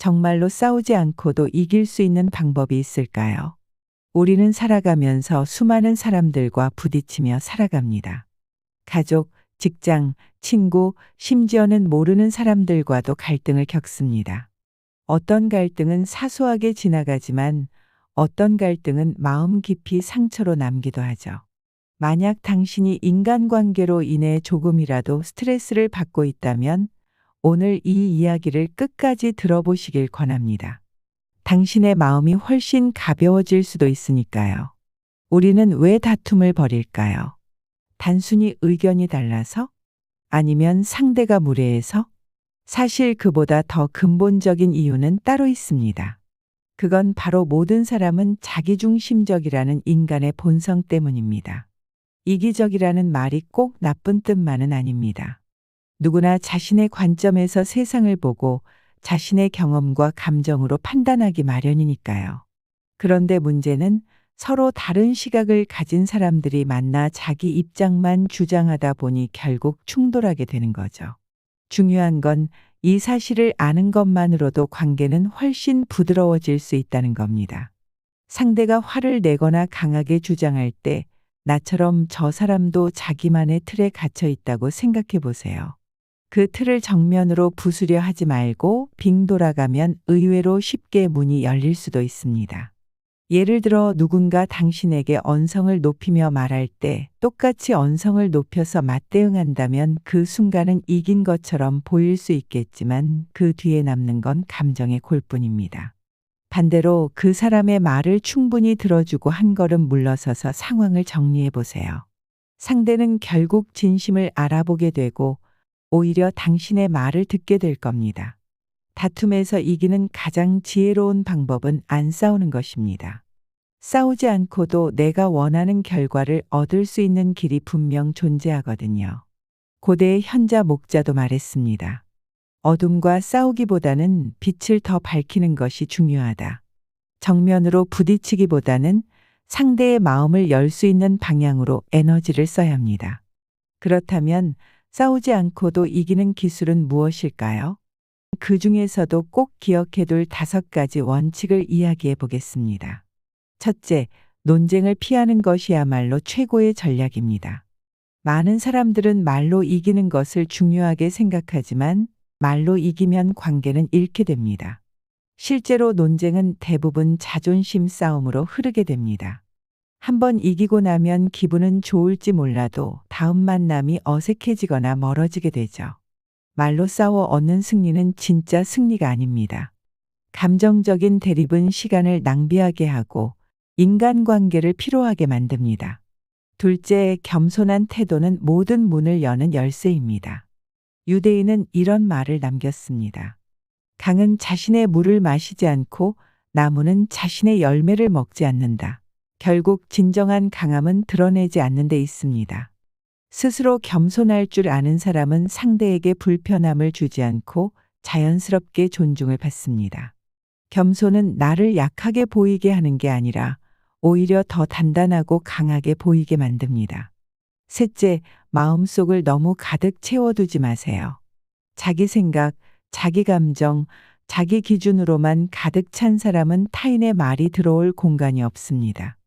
정말로 싸우지 않고도 이길 수 있는 방법이 있을까요? 우리는 살아가면서 수많은 사람들과 부딪히며 살아갑니다. 가족, 직장, 친구, 심지어는 모르는 사람들과도 갈등을 겪습니다. 어떤 갈등은 사소하게 지나가지만 어떤 갈등은 마음 깊이 상처로 남기도 하죠. 만약 당신이 인간관계로 인해 조금이라도 스트레스를 받고 있다면 오늘 이 이야기를 끝까지 들어보시길 권합니다. 당신의 마음이 훨씬 가벼워질 수도 있으니까요. 우리는 왜 다툼을 벌일까요? 단순히 의견이 달라서? 아니면 상대가 무례해서? 사실 그보다 더 근본적인 이유는 따로 있습니다. 그건 바로 모든 사람은 자기중심적이라는 인간의 본성 때문입니다. 이기적이라는 말이 꼭 나쁜 뜻만은 아닙니다. 누구나 자신의 관점에서 세상을 보고 자신의 경험과 감정으로 판단하기 마련이니까요. 그런데 문제는 서로 다른 시각을 가진 사람들이 만나 자기 입장만 주장하다 보니 결국 충돌하게 되는 거죠. 중요한 건 이 사실을 아는 것만으로도 관계는 훨씬 부드러워질 수 있다는 겁니다. 상대가 화를 내거나 강하게 주장할 때 나처럼 저 사람도 자기만의 틀에 갇혀 있다고 생각해 보세요. 그 틀을 정면으로 부수려 하지 말고 빙 돌아가면 의외로 쉽게 문이 열릴 수도 있습니다. 예를 들어 누군가 당신에게 언성을 높이며 말할 때 똑같이 언성을 높여서 맞대응한다면 그 순간은 이긴 것처럼 보일 수 있겠지만 그 뒤에 남는 건 감정의 골뿐입니다. 반대로 그 사람의 말을 충분히 들어주고 한 걸음 물러서서 상황을 정리해 보세요. 상대는 결국 진심을 알아보게 되고 오히려 당신의 말을 듣게 될 겁니다. 다툼에서 이기는 가장 지혜로운 방법은 안 싸우는 것입니다. 싸우지 않고도 내가 원하는 결과를 얻을 수 있는 길이 분명 존재하거든요. 고대의 현자 목자도 말했습니다. 어둠과 싸우기보다는 빛을 더 밝히는 것이 중요하다. 정면으로 부딪히기보다는 상대의 마음을 열 수 있는 방향으로 에너지를 써야 합니다. 그렇다면 싸우지 않고도 이기는 기술은 무엇일까요? 그 중에서도 꼭 기억해둘 5가지 원칙을 이야기해 보겠습니다. 첫째, 논쟁을 피하는 것이야말로 최고의 전략입니다. 많은 사람들은 말로 이기는 것을 중요하게 생각하지만 말로 이기면 관계는 잃게 됩니다. 실제로 논쟁은 대부분 자존심 싸움으로 흐르게 됩니다. 한번 이기고 나면 기분은 좋을지 몰라도 다음 만남이 어색해지거나 멀어지게 되죠. 말로 싸워 얻는 승리는 진짜 승리가 아닙니다. 감정적인 대립은 시간을 낭비하게 하고 인간관계를 피로하게 만듭니다. 둘째, 겸손한 태도는 모든 문을 여는 열쇠입니다. 유대인은 이런 말을 남겼습니다. 강은 자신의 물을 마시지 않고 나무는 자신의 열매를 먹지 않는다. 결국 진정한 강함은 드러내지 않는 데 있습니다. 스스로 겸손할 줄 아는 사람은 상대에게 불편함을 주지 않고 자연스럽게 존중을 받습니다. 겸손은 나를 약하게 보이게 하는 게 아니라 오히려 더 단단하고 강하게 보이게 만듭니다. 셋째, 마음속을 너무 가득 채워두지 마세요. 자기 생각, 자기 감정, 자기 기준으로만 가득 찬 사람은 타인의 말이 들어올 공간이 없습니다.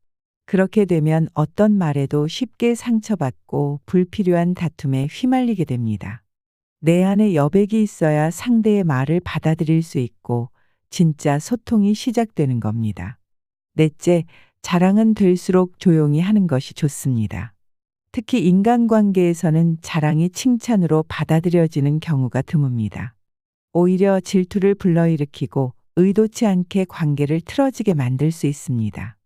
그렇게 되면 어떤 말에도 쉽게 상처받고 불필요한 다툼에 휘말리게 됩니다. 내 안에 여백이 있어야 상대의 말을 받아들일 수 있고 진짜 소통이 시작되는 겁니다. 넷째, 자랑은 될수록 조용히 하는 것이 좋습니다. 특히 인간관계에서는 자랑이 칭찬으로 받아들여지는 경우가 드뭅니다. 오히려 질투를 불러일으키고 의도치 않게 관계를 틀어지게 만들 수 있습니다.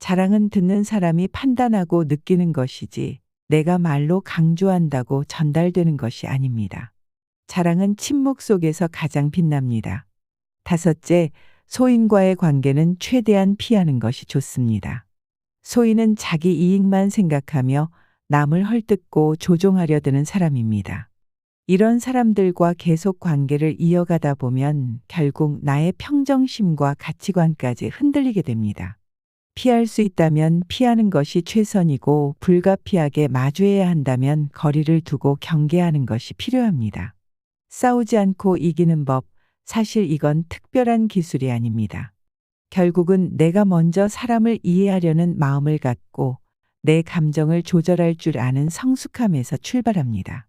자랑은 듣는 사람이 판단하고 느끼는 것이지 내가 말로 강조한다고 전달되는 것이 아닙니다. 자랑은 침묵 속에서 가장 빛납니다. 다섯째, 소인과의 관계는 최대한 피하는 것이 좋습니다. 소인은 자기 이익만 생각하며 남을 헐뜯고 조종하려 드는 사람입니다. 이런 사람들과 계속 관계를 이어가다 보면 결국 나의 평정심과 가치관까지 흔들리게 됩니다. 피할 수 있다면 피하는 것이 최선이고 불가피하게 마주해야 한다면 거리를 두고 경계하는 것이 필요합니다. 싸우지 않고 이기는 법, 사실 이건 특별한 기술이 아닙니다. 결국은 내가 먼저 사람을 이해하려는 마음을 갖고 내 감정을 조절할 줄 아는 성숙함에서 출발합니다.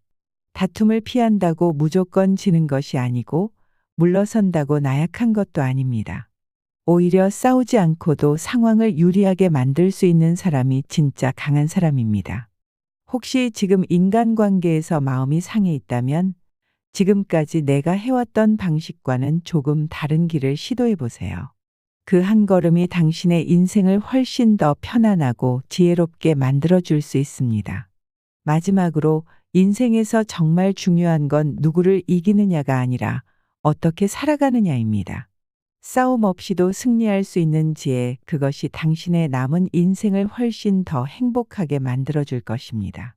다툼을 피한다고 무조건 지는 것이 아니고 물러선다고 나약한 것도 아닙니다. 오히려 싸우지 않고도 상황을 유리하게 만들 수 있는 사람이 진짜 강한 사람입니다. 혹시 지금 인간관계에서 마음이 상해 있다면 지금까지 내가 해왔던 방식과는 조금 다른 길을 시도해 보세요. 그 한 걸음이 당신의 인생을 훨씬 더 편안하고 지혜롭게 만들어줄 수 있습니다. 마지막으로 인생에서 정말 중요한 건 누구를 이기느냐가 아니라 어떻게 살아가느냐입니다. 싸움 없이도 승리할 수 있는 지혜, 그것이 당신의 남은 인생을 훨씬 더 행복하게 만들어줄 것입니다.